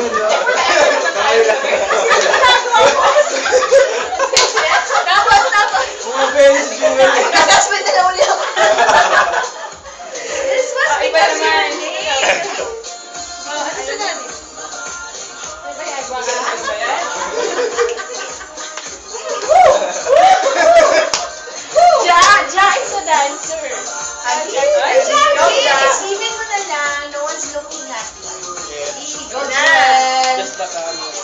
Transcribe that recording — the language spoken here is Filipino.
Tapos. Nag-husband na uli ako. This was because you're late. Ano sunod? Ja is a dancer. Isipin mo na lang, no one's looking at you. Go, girl. Just the camera.